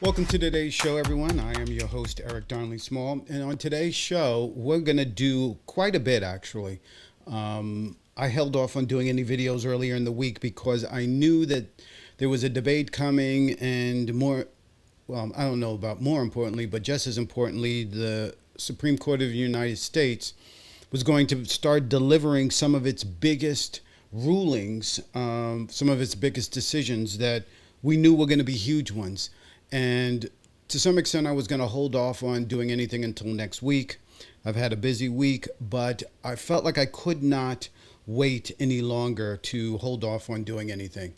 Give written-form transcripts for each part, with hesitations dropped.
Welcome to today's show, everyone. I am your host, Eric Darnley Small. And on today's show, we're going to do quite a bit, actually. I held off on doing any videos earlier in the week because I knew that there was a debate coming and I don't know about more importantly, but just as importantly, the Supreme Court of the United States was going to start delivering some of its biggest rulings, some of its biggest decisions that we knew were going to be huge ones. And to some extent, I was going to hold off on doing anything until next week. I've had a busy week, but I felt like I could not wait any longer to hold off on doing anything.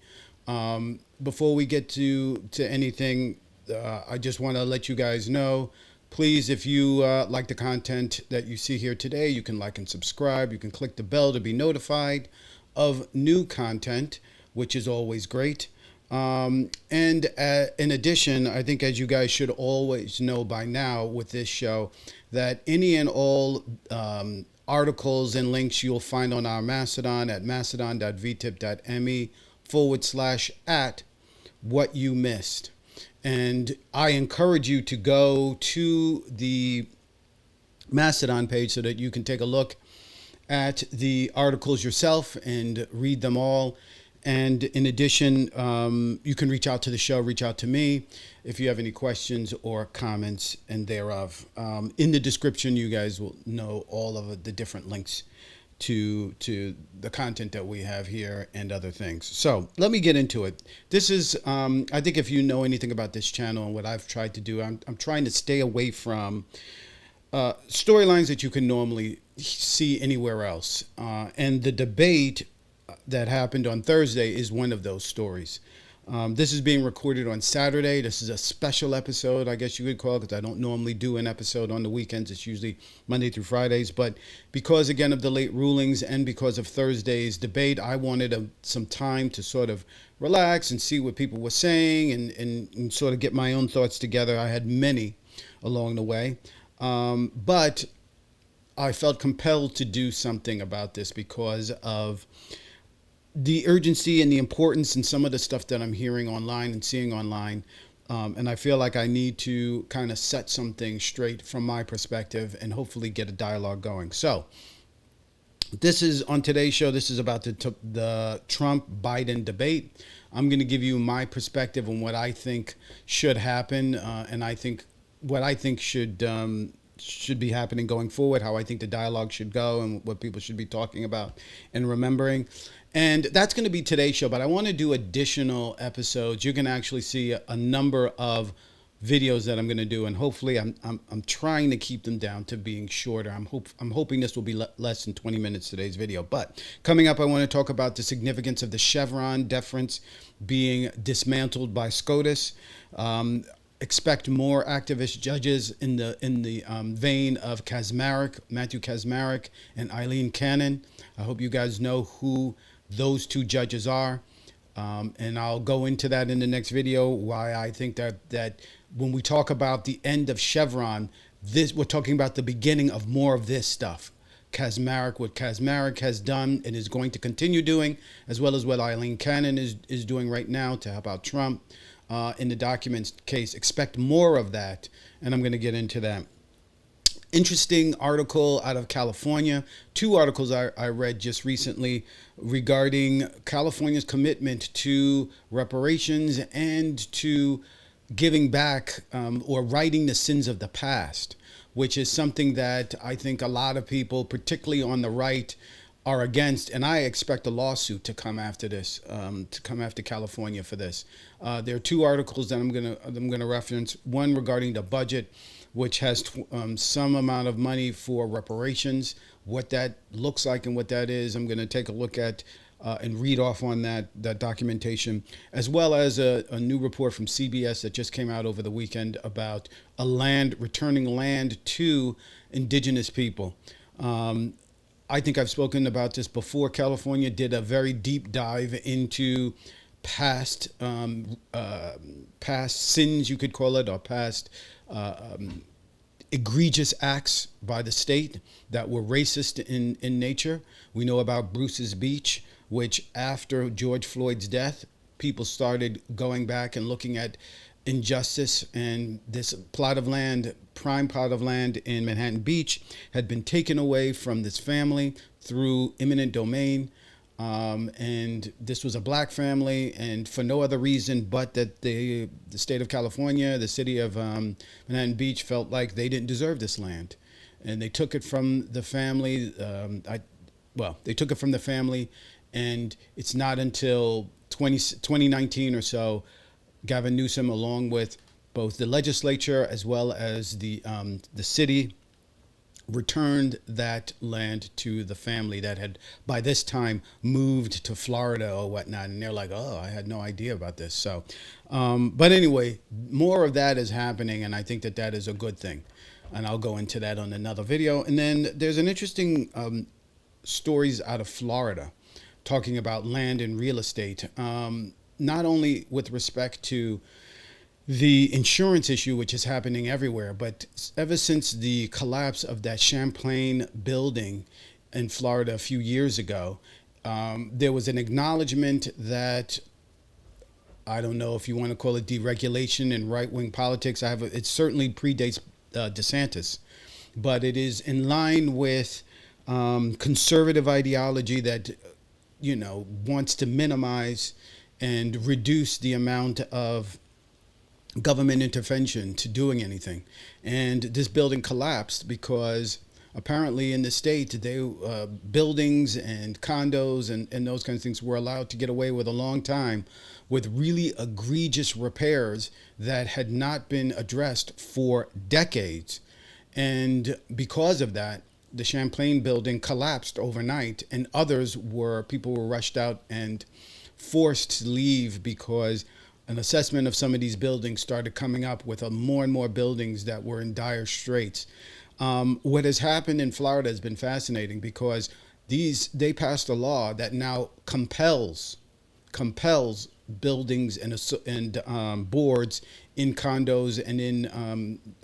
Before we get to anything, I just want to let you guys know, please, if you like the content that you see here today, you can like and subscribe. You can click the bell to be notified of new content, which is always great. And in addition, I think as you guys should always know by now with this show, that any and all articles and links you'll find on our Mastodon at mastodon.vtip.me/@ what you missed. And I encourage you to go to the Mastodon page so that you can take a look at the articles yourself and read them all. And in addition, you can reach out to the show, reach out to me if you have any questions or comments and thereof. In the description, you guys will know all of the different links to the content that we have here and other things. So let me get into it. This is, I think if you know anything about this channel and what I've tried to do, I'm trying to stay away from storylines that you can normally see anywhere else. And the debate that happened on Thursday is one of those stories. This is being recorded on Saturday. This is a special episode, I guess you could call it, because I don't normally do an episode on the weekends. It's usually Monday through Fridays. But because, again, of the late rulings and because of Thursday's debate, I wanted some time to sort of relax and see what people were saying and sort of get my own thoughts together. I had many along the way. But I felt compelled to do something about this because of the urgency and the importance and some of the stuff that I'm hearing online and seeing online. And I feel like I need to kind of set something straight from my perspective and hopefully get a dialogue going. So this is on today's show. This is about the Trump-Biden debate. I'm going to give you my perspective on what I think should happen. And I think what I think should be happening going forward, how I think the dialogue should go and what people should be talking about and remembering. And that's going to be today's show, but I want to do additional episodes. You can actually see a number of videos that I'm going to do, and hopefully I'm trying to keep them down to being shorter. I'm hoping this will be less than 20 minutes today's video. But coming up, I want to talk about the significance of the Chevron deference being dismantled by SCOTUS. Expect more activist judges in the vein of Matthew Kacsmaryk and Eileen Cannon. I hope you guys know who those two judges are. And I'll go into that in the next video, why I think that when we talk about the end of Chevron, we're talking about the beginning of more of this stuff. What Kacsmaryk has done and is going to continue doing, as well as what Eileen Cannon is doing right now to help out Trump. In the documents case, expect more of that, and I'm going to get into that. Interesting article out of California. Two articles I read just recently regarding California's commitment to reparations and to giving back or righting the sins of the past, which is something that I think a lot of people, particularly on the right, are against, and I expect a lawsuit to come after this, to come after California for this. There are two articles that I'm gonna reference. One regarding the budget, which has some amount of money for reparations. What that looks like and what that is, I'm gonna take a look at and read off on that documentation, as well as a new report from CBS that just came out over the weekend about returning land to indigenous people. I think I've spoken about this before. California did a very deep dive into past sins, you could call it, or past egregious acts by the state that were racist in nature. We know about Bruce's Beach, which after George Floyd's death, people started going back and looking at injustice, and this plot of land, prime plot of land in Manhattan Beach, had been taken away from this family through eminent domain. And this was a black family, and for no other reason but that the state of California, the city of Manhattan Beach, felt like they didn't deserve this land, and they took it from the family. They took it from the family, and it's not until 2019 or so, Gavin Newsom, along with both the legislature as well as the city, returned that land to the family that had by this time moved to Florida or whatnot. And they're like, oh, I had no idea about this. So, but anyway, more of that is happening, and I think that that is a good thing. And I'll go into that on another video. And then there's an interesting stories out of Florida talking about land and real estate, not only with respect to the insurance issue, which is happening everywhere, but ever since the collapse of that Champlain building in Florida a few years ago, there was an acknowledgement that, I don't know if you want to call it deregulation and right-wing politics. It certainly predates DeSantis, but it is in line with conservative ideology that, wants to minimize and reduce the amount of government intervention to doing anything. And this building collapsed because apparently in the state, buildings and condos and those kinds of things were allowed to get away with a long time with really egregious repairs that had not been addressed for decades. And because of that, the Champlain building collapsed overnight, and people were rushed out and forced to leave because an assessment of some of these buildings started coming up with more and more buildings that were in dire straits. What has happened in Florida has been fascinating because they passed a law that now compels buildings and boards in condos and in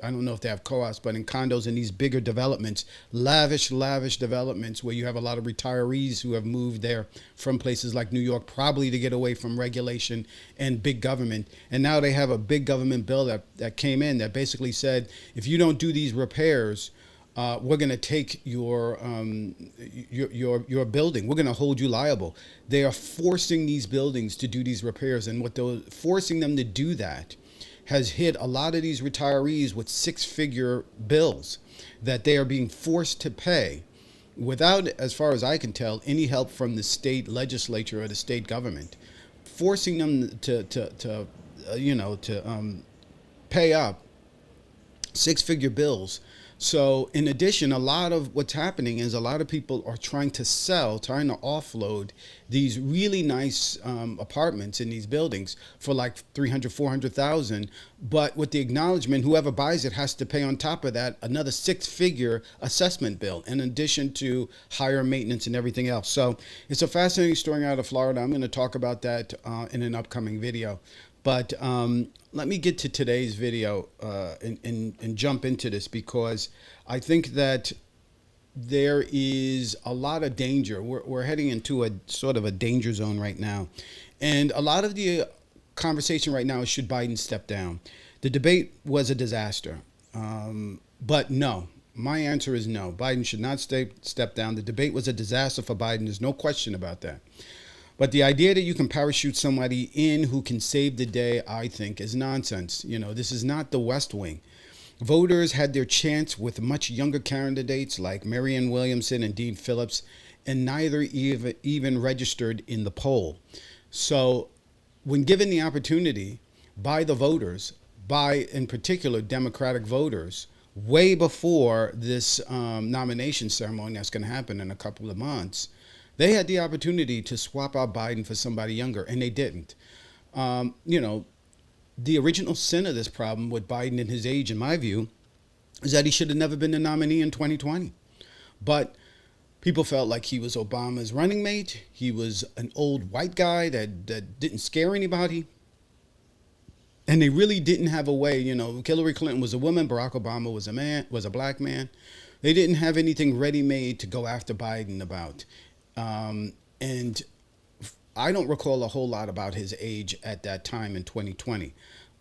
I don't know if they have co-ops, but in condos in these bigger developments, lavish developments where you have a lot of retirees who have moved there from places like New York, probably to get away from regulation and big government. And now they have a big government bill that came in that basically said, if you don't do these repairs, we're going to take your building. We're going to hold you liable. They are forcing these buildings to do these repairs, and forcing them to do that has hit a lot of these retirees with six-figure bills that they are being forced to pay without, as far as I can tell, any help from the state legislature or the state government, forcing them to pay up six-figure bills. So in addition, a lot of what's happening is a lot of people are trying to offload these really nice apartments in these buildings for like $300,000, $400,000. But with the acknowledgement, whoever buys it has to pay on top of that another six-figure assessment bill, in addition to higher maintenance and everything else. So it's a fascinating story out of Florida. I'm going to talk about that in an upcoming video. But let me get to today's video and jump into this, because I think that there is a lot of danger. We're heading into a sort of a danger zone right now. And a lot of the conversation right now is, should Biden step down? The debate was a disaster. But no, my answer is no. Biden should not step down. The debate was a disaster for Biden. There's no question about that. But the idea that you can parachute somebody in who can save the day, I think, is nonsense. This is not the West Wing. Voters had their chance with much younger candidates like Marianne Williamson and Dean Phillips, and neither even registered in the poll. So when given the opportunity by the voters, in particular Democratic voters, way before this nomination ceremony that's going to happen in a couple of months, they had the opportunity to swap out Biden for somebody younger, and they didn't. The original sin of this problem with Biden and his age, in my view, is that he should have never been the nominee in 2020. But people felt like he was Obama's running mate. He was an old white guy that didn't scare anybody. And they really didn't have a way. Hillary Clinton was a woman. Barack Obama was a black man. They didn't have anything ready-made to go after Biden about. And I don't recall a whole lot about his age at that time in 2020.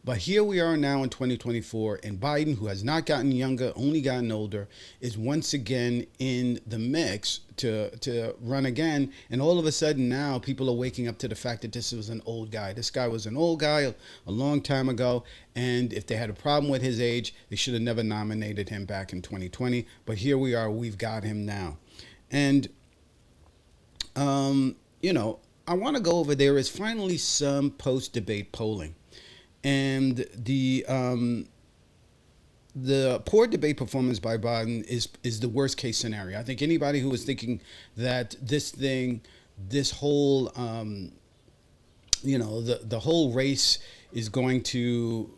But here we are now in 2024, and Biden, who has not gotten younger, only gotten older, is once again in the mix to run again. And all of a sudden now people are waking up to the fact that this was an old guy. This guy was an old guy a long time ago. And if they had a problem with his age, they should have never nominated him back in 2020. But here we are, we've got him now. And, I want to go over, there is finally some post-debate polling. And the poor debate performance by Biden is the worst case scenario. I think anybody who was thinking that this whole, the whole race is going to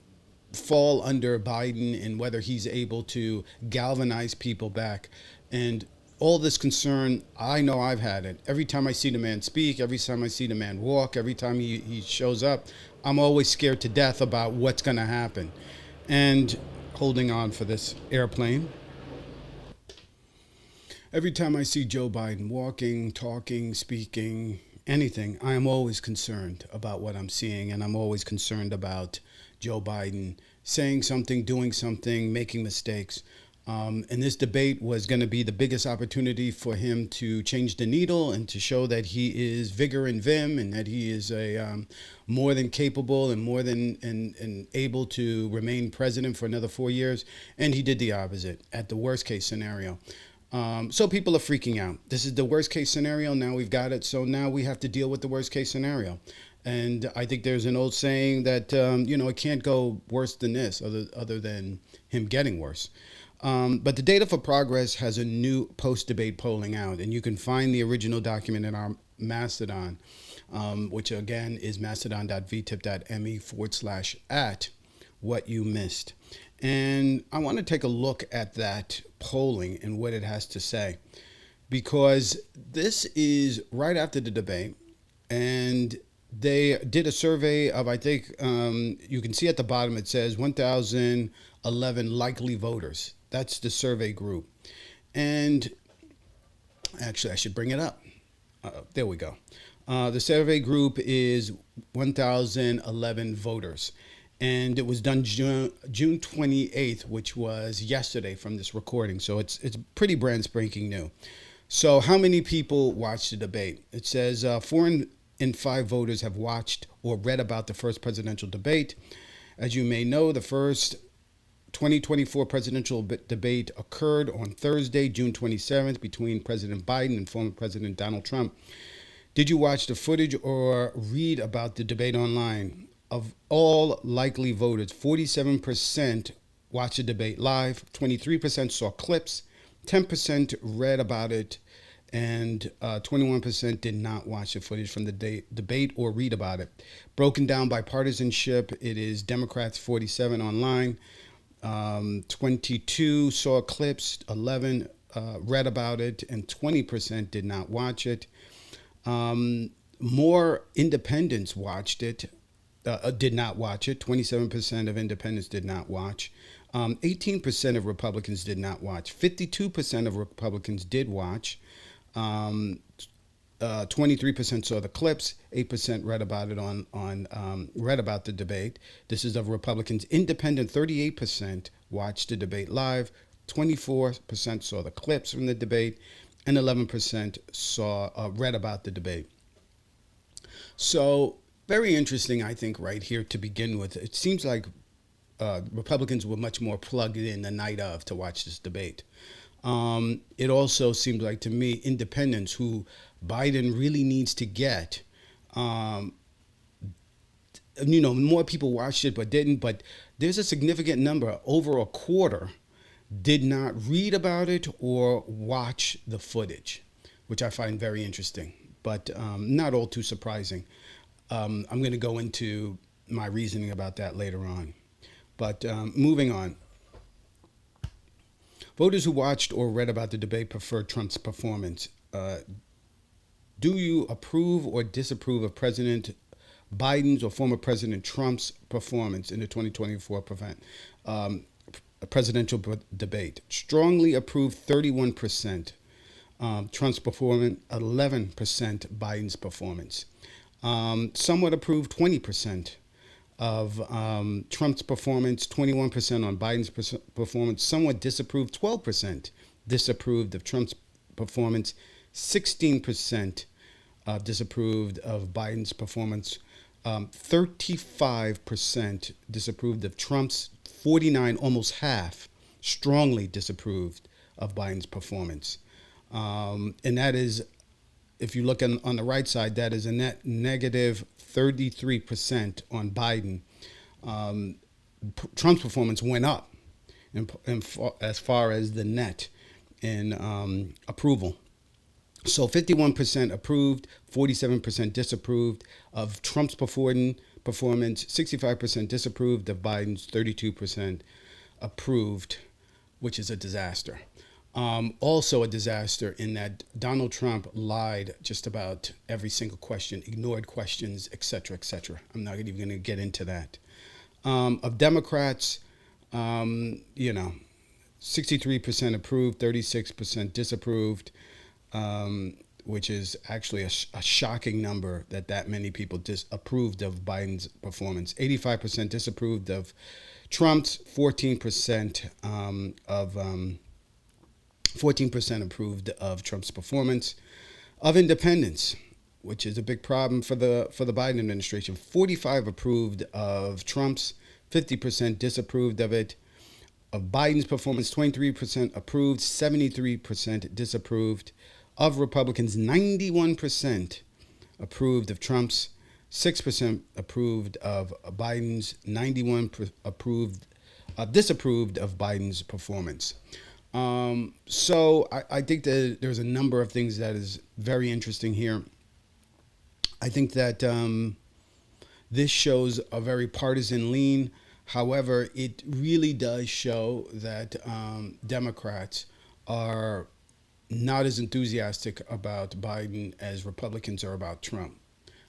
fall under Biden and whether he's able to galvanize people back. And all this concern, I know I've had it. Every time I see the man speak, every time I see the man walk, every time he shows up, I'm always scared to death about what's going to happen. And holding on for this airplane. Every time I see Joe Biden walking, talking, speaking, anything, I am always concerned about what I'm seeing. And I'm always concerned about Joe Biden saying something, doing something, making mistakes. And this debate was going to be the biggest opportunity for him to change the needle and to show that he is vigor and vim and that he is a more than capable and more than and able to remain president for another 4 years. And he did the opposite at the worst case scenario. So people are freaking out. This is the worst case scenario. Now we've got it. So now we have to deal with the worst case scenario. And I think there's an old saying that, it can't go worse than this other than him getting worse. But the Data for Progress has a new post-debate polling out, and you can find the original document in our Mastodon, which again is mastodon.vtip.me/@ what you missed. And I want to take a look at that polling and what it has to say, because this is right after the debate, and they did a survey of, I think, you can see at the bottom, it says 1,011 likely voters. That's the survey group. And actually, I should bring it up. There we go. The survey group is 1,011 voters. And it was done June 28th, which was yesterday from this recording. So it's pretty brand spanking new. So how many people watched the debate? It says 4 in 5 voters have watched or read about the first presidential debate. As you may know, the first 2024 presidential debate occurred on Thursday, June 27th, between President Biden and former President Donald Trump. Did you watch the footage or read about the debate online? Of all likely voters, 47% watched the debate live, 23% saw clips, 10% read about it, and 21% did not watch the footage from the debate or read about it. Broken down by partisanship, it is Democrats 47 online, 22 saw clips, 11 read about it, and 20% did not watch it. More independents watched it, did not watch it. 27% of independents did not watch. 18% of Republicans did not watch. 52% of Republicans did watch. 23% saw the clips. 8% read about it read about the debate. This is of Republicans. Independent 38% watched the debate live. 24% saw the clips from the debate, and 11% read about the debate. So very interesting, I think, right here to begin with. It seems like Republicans were much more plugged in the night of to watch this debate. It also seemed like to me independents who Biden really needs to get, more people watched it but didn't. But there's a significant number, over a quarter, did not read about it or watch the footage, which I find very interesting, but not all too surprising. I'm going to go into my reasoning about that later on. But moving on. Voters who watched or read about the debate preferred Trump's performance. Do you approve or disapprove of President Biden's or former President Trump's performance in the 2024 presidential debate? Strongly approved 31%. Trump's performance, 11% Biden's performance. Somewhat approved 20%. of Trump's performance, 21% on Biden's performance, somewhat disapproved, 12% disapproved of Trump's performance, 16% disapproved of Biden's performance, 35% disapproved of Trump's, 49, almost half, strongly disapproved of Biden's performance. And that is, if you look on the right side, that is a net negative 33% on Biden. Trump's performance went up as far as the net in approval. So 51% approved, 47% disapproved of Trump's performance, 65% disapproved of Biden's, 32% approved, which is a disaster. Also a disaster in that Donald Trump lied just about every single question, ignored questions, etc., etc. I'm not even going to get into that. Of Democrats, 63% approved, 36% disapproved, which is actually a shocking number that many people disapproved of Biden's performance. 85% disapproved of Trump's, 14% 14% approved of Trump's performance. Of independents, which is a big problem for the Biden administration, 45 approved of Trump's, 50% disapproved of it. Of Biden's performance, 23% approved, 73% disapproved. Of Republicans, 91% approved of Trump's, 6% approved of Biden's, 91% disapproved of Biden's performance. So I think that there's a number of things that is very interesting here. I think that this shows a very partisan lean. However, it really does show that Democrats are not as enthusiastic about Biden as Republicans are about Trump.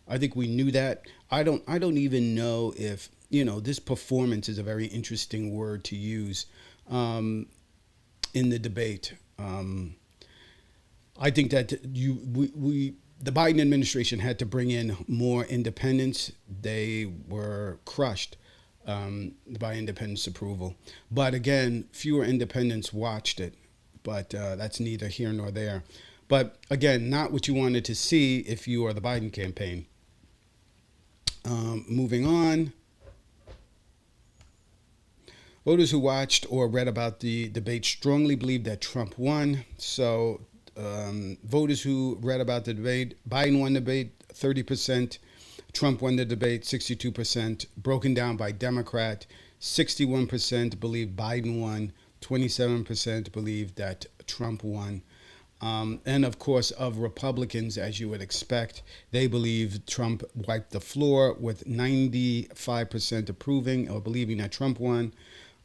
I think we knew that. I don't even know if, this performance is a very interesting word to use in the debate. I think that the Biden administration had to bring in more independents. They were crushed by independents' approval. But again, fewer independents watched it. But that's neither here nor there. But again, not what you wanted to see if you are the Biden campaign. Moving on. Voters who watched or read about the debate strongly believe that Trump won. So voters who read about the debate, Biden won the debate, 30%. Trump won the debate, 62%. Broken down by Democrat, 61% believe Biden won, 27% believe that Trump won. And of course, of Republicans, as you would expect, they believe Trump wiped the floor with 95% approving or believing that Trump won.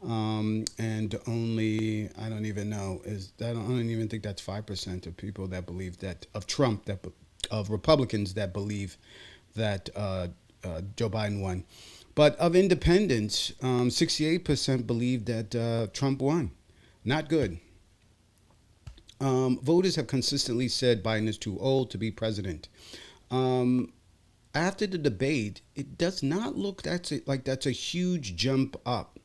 And only, I don't even think that's 5% of people that believe that, of Trump, of Republicans that believe that Joe Biden won. But of independents, 68% believe that Trump won. Not good. Voters have consistently said Biden is too old to be president. After the debate, it does not look like that's a huge jump up.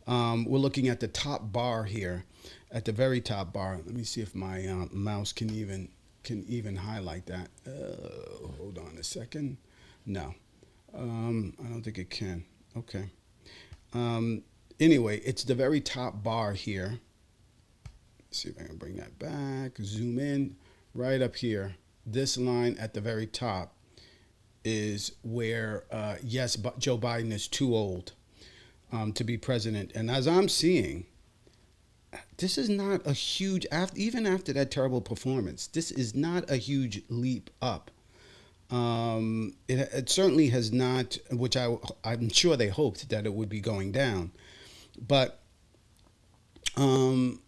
We're looking at the top bar here, at the very top bar. Let me see if my mouse can even highlight that. Hold on a second. No, I don't think it can. Okay. Anyway, it's the very top bar here. Let's see if I can bring that back. Zoom in right up here. This line at the very top is where, yes, Joe Biden is too old to be president. And as I'm seeing, this is not a huge, even after that terrible performance, this is not a huge leap up. It certainly has not, which I'm sure they hoped that it would be going down. But the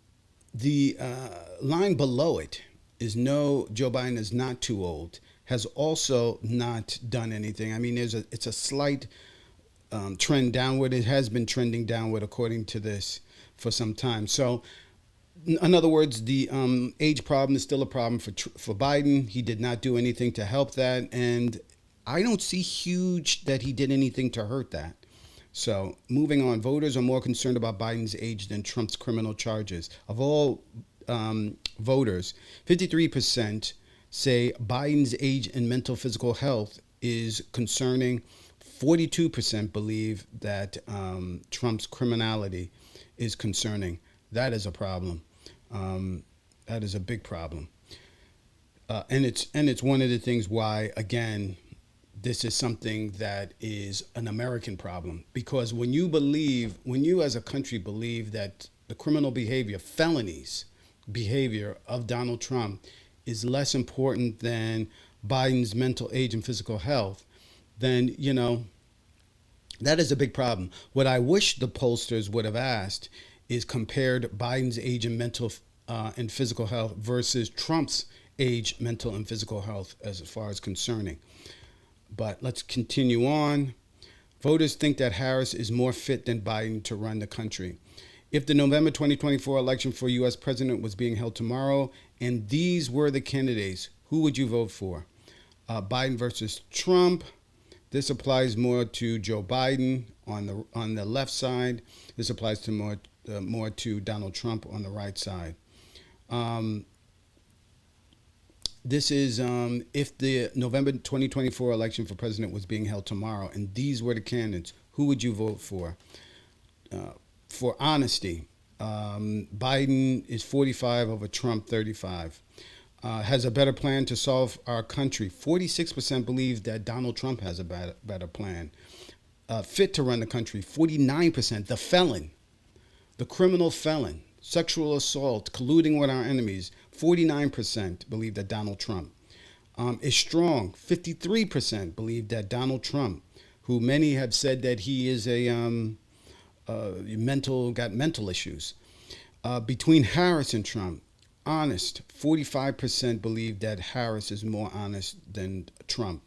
line below it is no, Joe Biden is not too old, has also not done anything. I mean, it's a slight trend downward. It has been trending downward according to this for some time. So in other words, the age problem is still a problem for Biden. He did not do anything to help that. And I don't see huge that he did anything to hurt that. So moving on, voters are more concerned about Biden's age than Trump's criminal charges. Of all voters, 53% say Biden's age and mental physical health is concerning. 42% believe that Trump's criminality is concerning. That is a problem. That is a big problem. And it's one of the things why, again, this is something that is an American problem. Because when you as a country believe that the criminal behavior, felonies behavior of Donald Trump is less important than Biden's mental age and physical health, then, that is a big problem. What I wish the pollsters would have asked is compared Biden's age and mental and physical health versus Trump's age, mental, and physical health as far as concerning. But let's continue on. Voters think that Harris is more fit than Biden to run the country. If the November 2024 election for U.S. president was being held tomorrow, and these were the candidates, who would you vote for? Biden versus Trump. This applies more to Joe Biden on the left side. This applies to more to Donald Trump on the right side. This is if the November 2024 election for president was being held tomorrow, and these were the candidates, who would you vote for? For honesty, Biden is 45 over Trump 35. Has a better plan to solve our country. 46% believe that Donald Trump has a better plan. Fit to run the country. 49%. The felon, the criminal felon, sexual assault, colluding with our enemies. 49% believe that Donald Trump is strong. 53% believe that Donald Trump, who many have said that he is got mental issues. Between Harris and Trump, honest, 45% believe that Harris is more honest than Trump.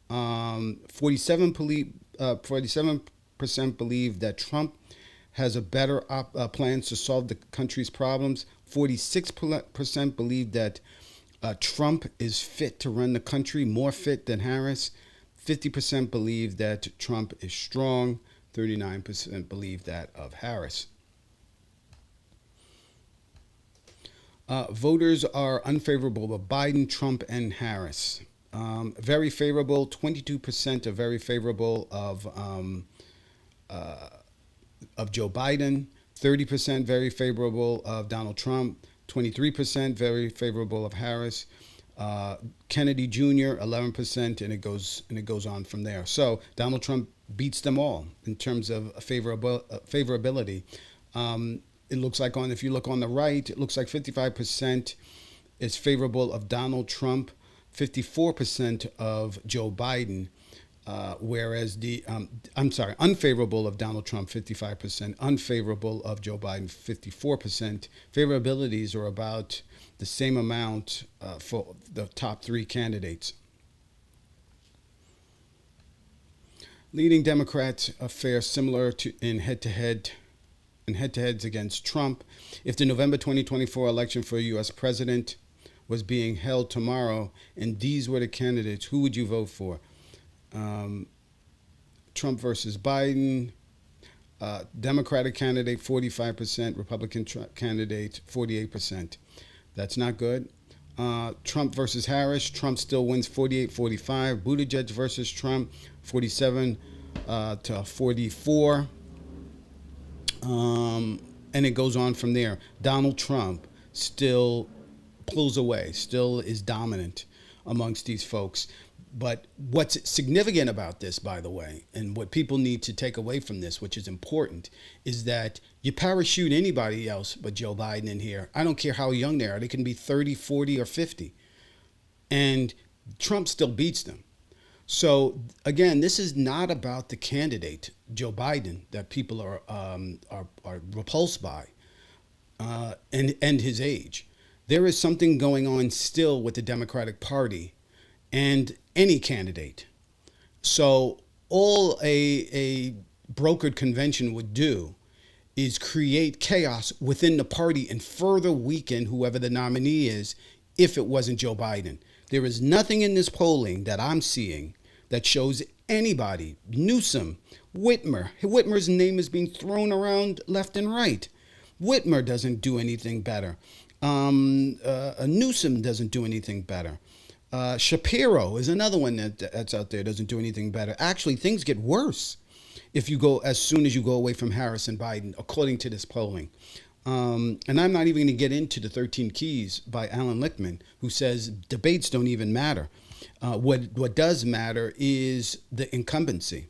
47% believe that Trump has a better plans to solve the country's problems. 46% believe that Trump is fit to run the country, more fit than Harris. 50% believe that Trump is strong. 39% believe that of Harris. Voters are unfavorable of Biden, Trump, and Harris. Very favorable, 22% are very favorable of Joe Biden, 30% very favorable of Donald Trump, 23% very favorable of Harris. Kennedy Jr. 11%, and it goes on from there. So Donald Trump beats them all in terms of favorability. It looks like if you look on the right, it looks like 55% is favorable of Donald Trump, 54% of Joe Biden, whereas unfavorable of Donald Trump, 55%, unfavorable of Joe Biden, 54%. Favorabilities are about the same amount for the top three candidates. Leading Democrats fare similar to in head-to-heads against Trump. If the November 2024 election for U.S. president was being held tomorrow, and these were the candidates, who would you vote for? Trump versus Biden. Democratic candidate 45%, Republican candidate 48%. That's not good. Trump versus Harris. Trump still wins 48-45. Buttigieg versus Trump 47 to 44. And it goes on from there. Donald Trump still pulls away, still is dominant amongst these folks. But what's significant about this, by the way, and what people need to take away from this, which is important, is that you parachute anybody else but Joe Biden in here. I don't care how young they are. They can be 30, 40, or 50. And Trump still beats them. So, again, this is not about the candidate, Joe Biden, that people are repulsed by and his age. There is something going on still with the Democratic Party and any candidate. So all a brokered convention would do is create chaos within the party and further weaken whoever the nominee is if it wasn't Joe Biden. There is nothing in this polling that I'm seeing that shows anybody, Newsom, Whitmer. Whitmer's name is being thrown around left and right. Whitmer doesn't do anything better. Newsom doesn't do anything better. Shapiro is another one that's out there, doesn't do anything better. Actually, things get worse if you go as soon as you go away from Harris and Biden, according to this polling. And I'm not even going to get into the 13 Keys by Alan Lichtman, who says debates don't even matter. What does matter is the incumbency.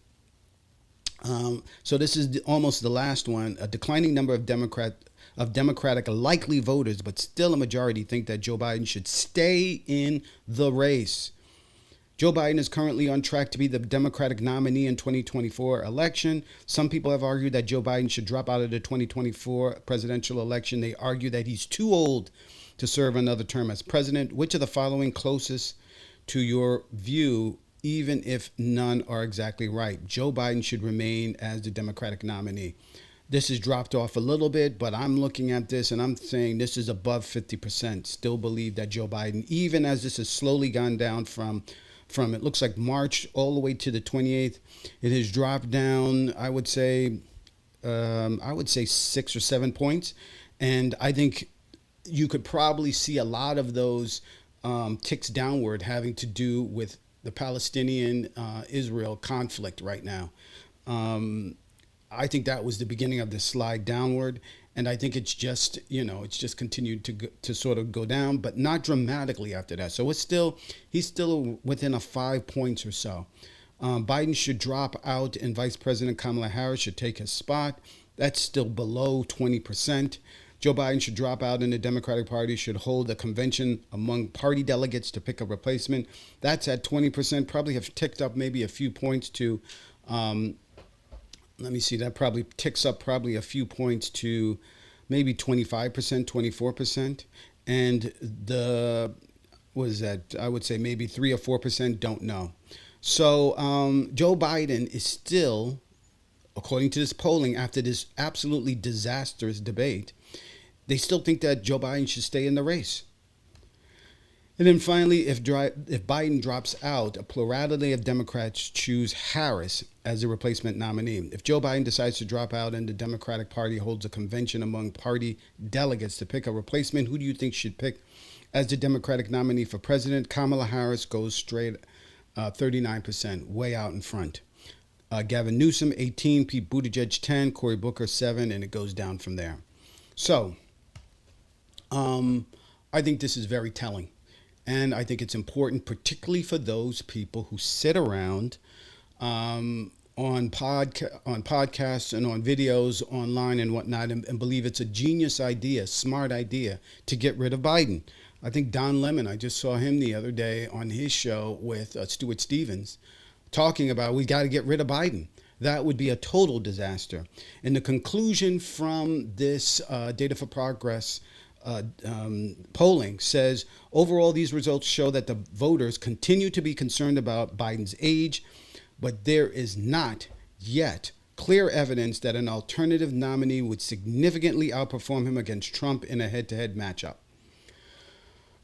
So this is almost the last one. A declining number of Democratic likely voters, but still a majority, think that Joe Biden should stay in the race. Joe Biden is currently on track to be the Democratic nominee in 2024 election. Some people have argued that Joe Biden should drop out of the 2024 presidential election. They argue that he's too old to serve another term as president. Which of the following closest to your view, even if none are exactly right? Joe Biden should remain as the Democratic nominee. This has dropped off a little bit, but I'm looking at this and I'm saying this is above 50%. Still believe that Joe Biden, even as this has slowly gone down from it looks like March all the way to the 28th, it has dropped down, I would say 6 or 7 points. And I think you could probably see a lot of those ticks downward having to do with the Palestinian-Israel conflict right now. I think that was the beginning of the slide downward, and I think it's just continued to sort of go down, but not dramatically after that. So he's still within a 5 points or so. Biden should drop out, and Vice President Kamala Harris should take his spot. That's still below 20%. Joe Biden should drop out, and the Democratic Party should hold a convention among party delegates to pick a replacement. That's at 20%. Probably have ticked up maybe a few points to. Let me see, that probably ticks up probably a few points to maybe 25%, 24%. And I would say maybe 3 or 4%, don't know. So Joe Biden is still, according to this polling, after this absolutely disastrous debate, they still think that Joe Biden should stay in the race. And then finally, if Biden drops out, a plurality of Democrats choose Harris as a replacement nominee. If Joe Biden decides to drop out and the Democratic Party holds a convention among party delegates to pick a replacement, who do you think should pick as the Democratic nominee for president? Kamala Harris goes straight 39%, way out in front. Gavin Newsom, 18, Pete Buttigieg, 10, Cory Booker, 7, and it goes down from there. So I think this is very telling. And I think it's important, particularly for those people who sit around on podcasts and on videos online and whatnot and believe it's a genius idea, smart idea to get rid of Biden. I think Don Lemon, I just saw him the other day on his show with Stuart Stevens talking about we got to get rid of Biden. That would be a total disaster. And the conclusion from this Data for Progress polling says, overall, these results show that the voters continue to be concerned about Biden's age, but there is not yet clear evidence that an alternative nominee would significantly outperform him against Trump in a head-to-head matchup.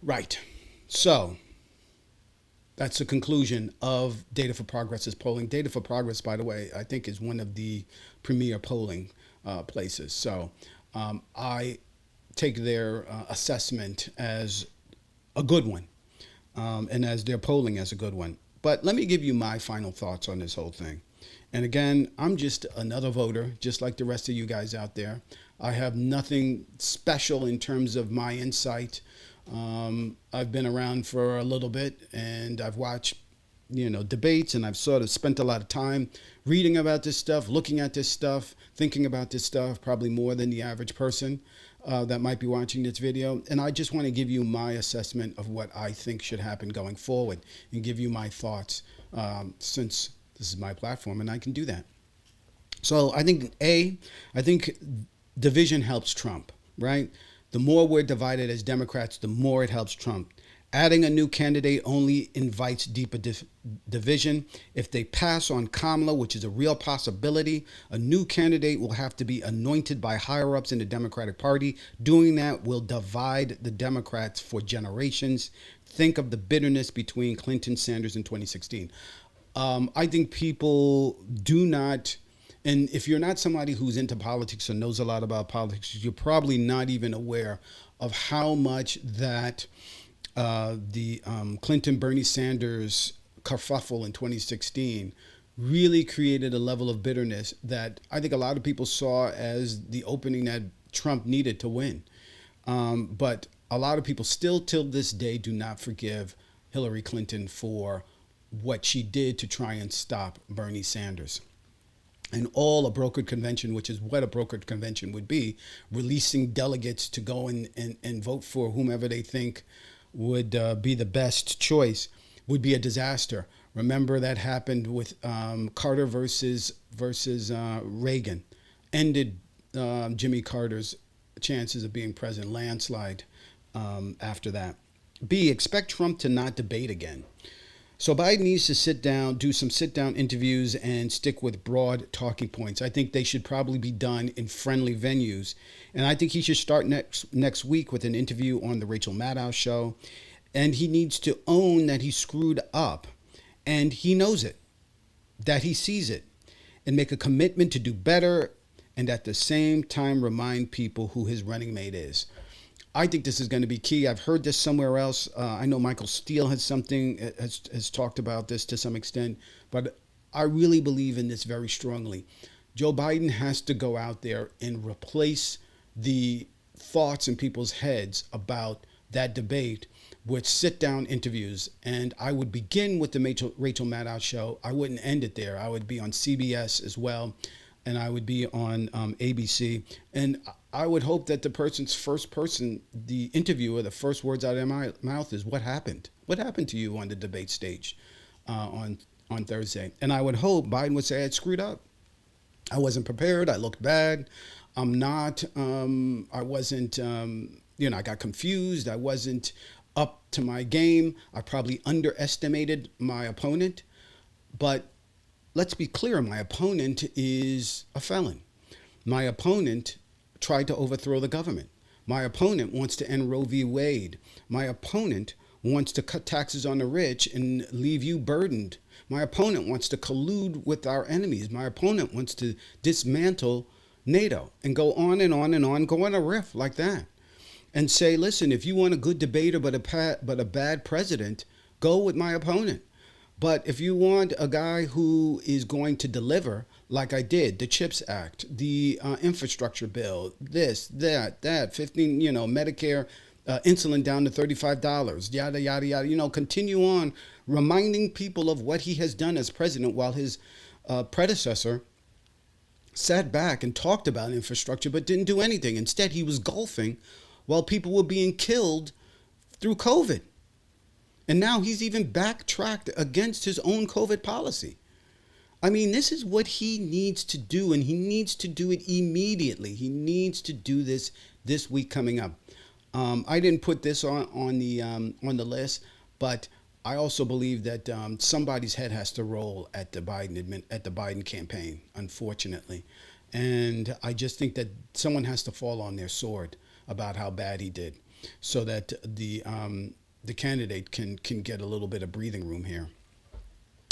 Right. So that's the conclusion of Data for Progress's polling. Data for Progress, by the way, I think is one of the premier polling places. So I take their assessment as a good one, and as their polling as a good one. But let me give you my final thoughts on this whole thing. And again, I'm just another voter, just like the rest of you guys out there. I have nothing special in terms of my insight. I've been around for a little bit, and I've watched, debates, and I've sort of spent a lot of time reading about this stuff, looking at this stuff, thinking about this stuff, probably more than the average person that might be watching this video. And I just want to give you my assessment of what I think should happen going forward and give you my thoughts, since this is my platform and I can do that. So I think division helps Trump, right? The more we're divided as Democrats, the more it helps Trump. Adding a new candidate only invites deeper division. If they pass on Kamala, which is a real possibility, a new candidate will have to be anointed by higher-ups in the Democratic Party. Doing that will divide the Democrats for generations. Think of the bitterness between Clinton, Sanders in 2016. I think people do not And if you're not somebody who's into politics or knows a lot about politics, you're probably not even aware of how much that the Clinton Bernie Sanders kerfuffle in 2016 really created a level of bitterness that I think a lot of people saw as the opening that Trump needed to win. But a lot of people still, till this day, do not forgive Hillary Clinton for what she did to try and stop Bernie Sanders. And all a brokered convention, which is what a brokered convention would be, releasing delegates to go and vote for whomever they think would be the best choice, would be a disaster. Remember that happened with Carter versus Reagan, ended Jimmy Carter's chances of being president, landslide after that. B, expect Trump to not debate again. So Biden needs to sit down, do some sit-down interviews, and stick with broad talking points. I think they should probably be done in friendly venues. And I think he should start next week with an interview on the Rachel Maddow show. And he needs to own that he screwed up. And he knows it, that he sees it, and make a commitment to do better, and at the same time remind people who his running mate is. I think this is going to be key. I've heard this somewhere else. I know Michael Steele has talked about this to some extent, but I really believe in this very strongly. Joe Biden has to go out there and replace the thoughts in people's heads about that debate with sit-down interviews. And I would begin with the Rachel Maddow show. I wouldn't end it there. I would be on CBS as well, and I would be on ABC. And I would hope that the interviewer, the first words out of their mouth is, what happened? What happened to you on the debate stage on Thursday? And I would hope Biden would say, I screwed up. I wasn't prepared. I looked bad. I wasn't, I got confused. I wasn't up to my game. I probably underestimated my opponent. But let's be clear, my opponent is a felon. My opponent tried to overthrow the government. My opponent wants to end Roe v. Wade. My opponent wants to cut taxes on the rich and leave you burdened. My opponent wants to collude with our enemies. My opponent wants to dismantle NATO, and go on and on and on, go on a riff like that. And say, listen, if you want a good debater but a bad president, go with my opponent. But if you want a guy who is going to deliver, like I did, the CHIPS Act, the infrastructure bill, this, that, 15, Medicare, insulin down to $35, yada, yada, yada, continue on reminding people of what he has done as president while his predecessor sat back and talked about infrastructure but didn't do anything. Instead, he was golfing while people were being killed through COVID. And now he's even backtracked against his own COVID policy. I mean, this is what he needs to do, and he needs to do it immediately. He needs to do this week coming up. I didn't put this on the list, but I also believe that somebody's head has to roll at the Biden campaign, unfortunately. And I just think that someone has to fall on their sword about how bad he did, so that the candidate can get a little bit of breathing room here.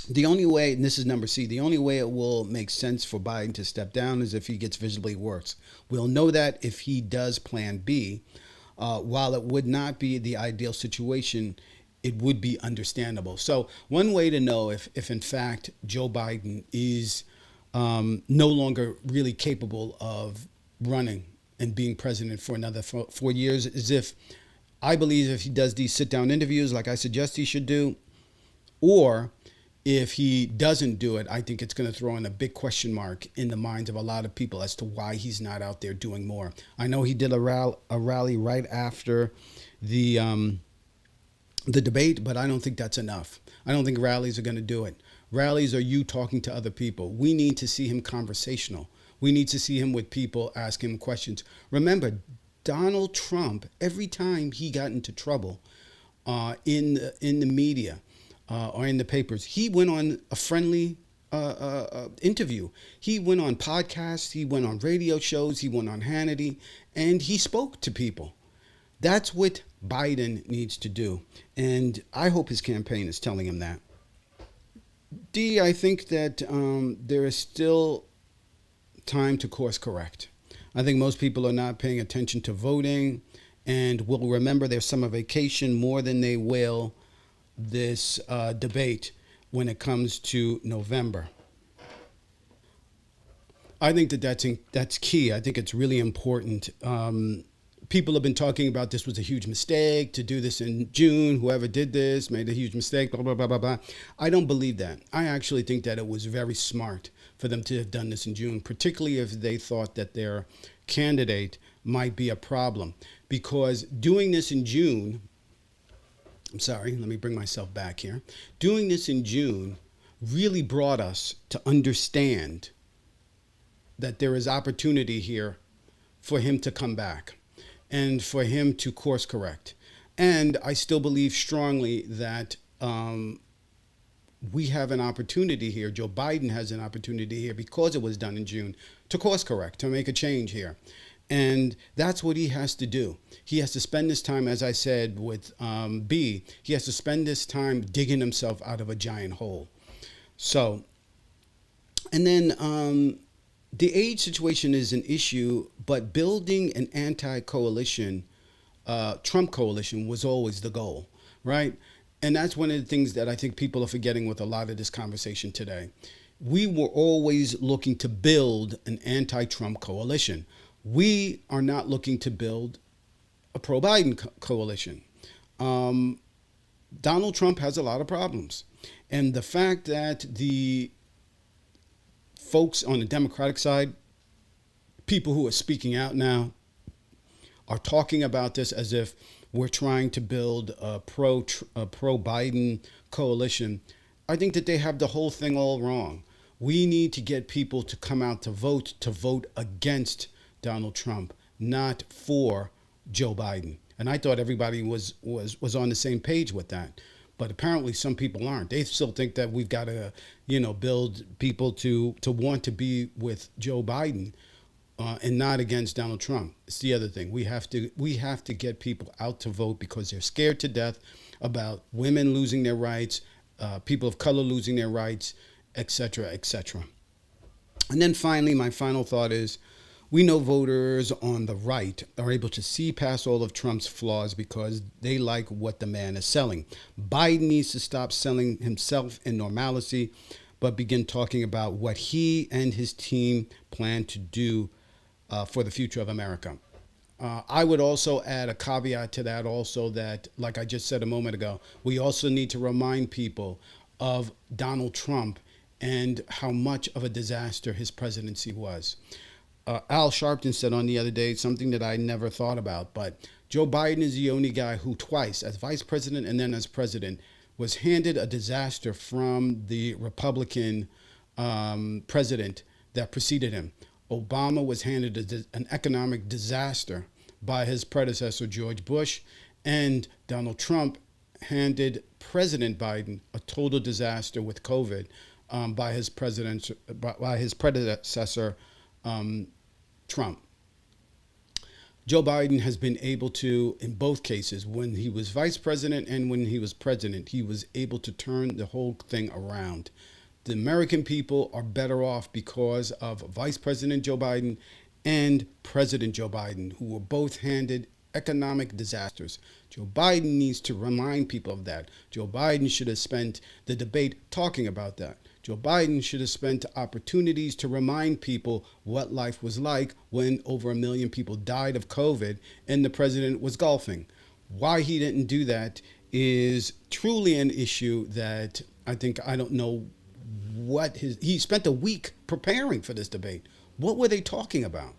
The only way, and this is number C, the only way it will make sense for Biden to step down is if he gets visibly worse. We'll know that if he does plan B. While it would not be the ideal situation, it would be understandable. So one way to know if in fact Joe Biden is no longer really capable of running and being president for another 4 years is if he does these sit-down interviews like I suggest he should do, or if he doesn't do it, I think it's going to throw in a big question mark in the minds of a lot of people as to why he's not out there doing more. I know he did a rally right after the debate, but I don't think that's enough. I don't think rallies are going to do it. Rallies are you talking to other people. We need to see him conversational. We need to see him with people, ask him questions. Remember, Donald Trump, every time he got into trouble in the media, or in the papers, he went on a friendly interview. He went on podcasts, he went on radio shows, he went on Hannity, and he spoke to people. That's what Biden needs to do. And I hope his campaign is telling him that. D, I think that there is still time to course correct. I think most people are not paying attention to voting and will remember their summer vacation more than they will this debate when it comes to November. I think that that's key. I think it's really important. People have been talking about this was a huge mistake to do this in June. Whoever did this made a huge mistake, blah, blah, blah, blah, blah. I don't believe that. I actually think that it was very smart for them to have done this in June, particularly if they thought that their candidate might be a problem. Because doing this in June, I'm sorry, let me bring myself back here. Doing this in June really brought us to understand that there is opportunity here for him to come back and for him to course correct. And I still believe strongly that we have an opportunity here. Joe Biden has an opportunity here because it was done in June to course correct, to make a change here. And that's what he has to do. He has to spend this time, as I said with B, he has to spend this time digging himself out of a giant hole. So, and then the age situation is an issue, but building an anti-coalition, Trump coalition, was always the goal, right? And that's one of the things that I think people are forgetting with a lot of this conversation today. We were always looking to build an anti-Trump coalition. We are not looking to build a pro-Biden coalition. Donald Trump has a lot of problems. And the fact that the folks on the Democratic side, people who are speaking out now, are talking about this as if we're trying to build a pro-Biden coalition. I think that they have the whole thing all wrong. We need to get people to come out to vote against Donald Trump, not for Joe Biden. And I thought everybody was on the same page with that. But apparently some people aren't. They still think that we've got to, build people to want to be with Joe Biden and not against Donald Trump. It's the other thing. We have to get people out to vote because they're scared to death about women losing their rights, people of color losing their rights, etc., etc. And then finally, my final thought is, we know voters on the right are able to see past all of Trump's flaws because they like what the man is selling. Biden needs to stop selling himself in normalcy, but begin talking about what he and his team plan to do for the future of America. I would also add a caveat to that also that, like I just said a moment ago, we also need to remind people of Donald Trump and how much of a disaster his presidency was. Al Sharpton said on the other day something that I never thought about, but Joe Biden is the only guy who twice, as vice president and then as president, was handed a disaster from the Republican president that preceded him. Obama was handed an economic disaster by his predecessor, George Bush, and Donald Trump handed President Biden a total disaster with COVID by his predecessor, Trump. Joe Biden has been able to, in both cases, when he was vice president and when he was president, he was able to turn the whole thing around. The American people are better off because of Vice President Joe Biden and President Joe Biden, who were both handed economic disasters. Joe Biden needs to remind people of that. Joe Biden should have spent the debate talking about that. Joe Biden should have spent opportunities to remind people what life was like when over 1 million people died of COVID and the president was golfing. Why he didn't do that is truly an issue that I don't know what he spent a week preparing for this debate. What were they talking about?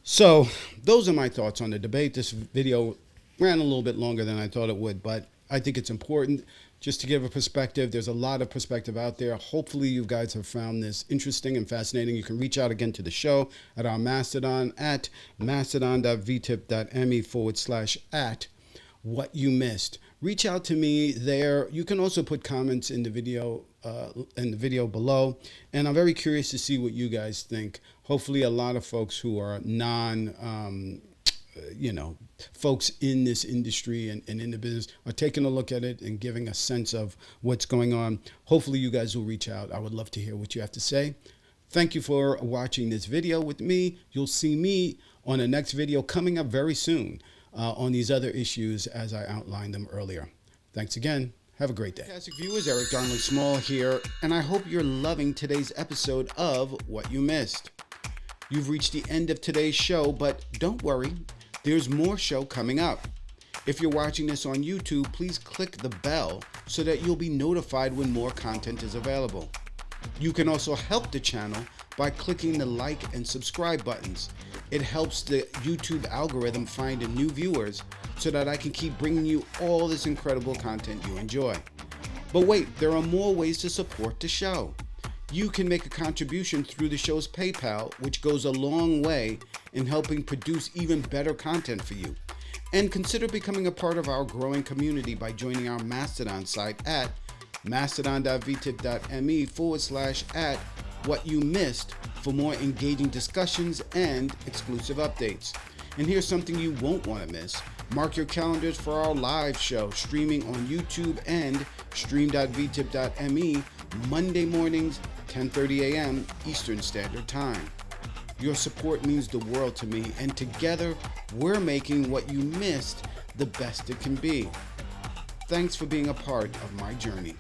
So those are my thoughts on the debate. This video ran a little bit longer than I thought it would, but I think it's important just to give a perspective. There's a lot of perspective out there. Hopefully you guys have found this interesting and fascinating. You can reach out again to the show at our Mastodon at mastodon.vtip.me/@ what you missed. Reach out to me there. You can also put comments in the video below, and I'm very curious to see what you guys think. Hopefully a lot of folks who are folks in this industry and in the business are taking a look at it and giving a sense of what's going on. Hopefully you guys will reach out. I would love to hear what you have to say. Thank you for watching this video with me. You'll see me on the next video coming up very soon on these other issues as I outlined them earlier. Thanks again. Have a great day. Fantastic viewers, Eric Darnley Small here, and I hope you're loving today's episode of What You Missed. You've reached the end of today's show, but don't worry, there's more show coming up. If you're watching this on YouTube, please click the bell so that you'll be notified when more content is available. You can also help the channel by clicking the like and subscribe buttons. It helps the YouTube algorithm find new viewers so that I can keep bringing you all this incredible content you enjoy. But wait, there are more ways to support the show. You can make a contribution through the show's PayPal, which goes a long way in helping produce even better content for you. And consider becoming a part of our growing community by joining our Mastodon site at mastodon.vtip.me/@whatyoumissed for more engaging discussions and exclusive updates. And here's something you won't want to miss. Mark your calendars for our live show streaming on YouTube and stream.vtip.me Monday mornings, 10:30 a.m. Eastern Standard Time. Your support means the world to me, and together we're making What You Missed the best it can be. Thanks for being a part of my journey.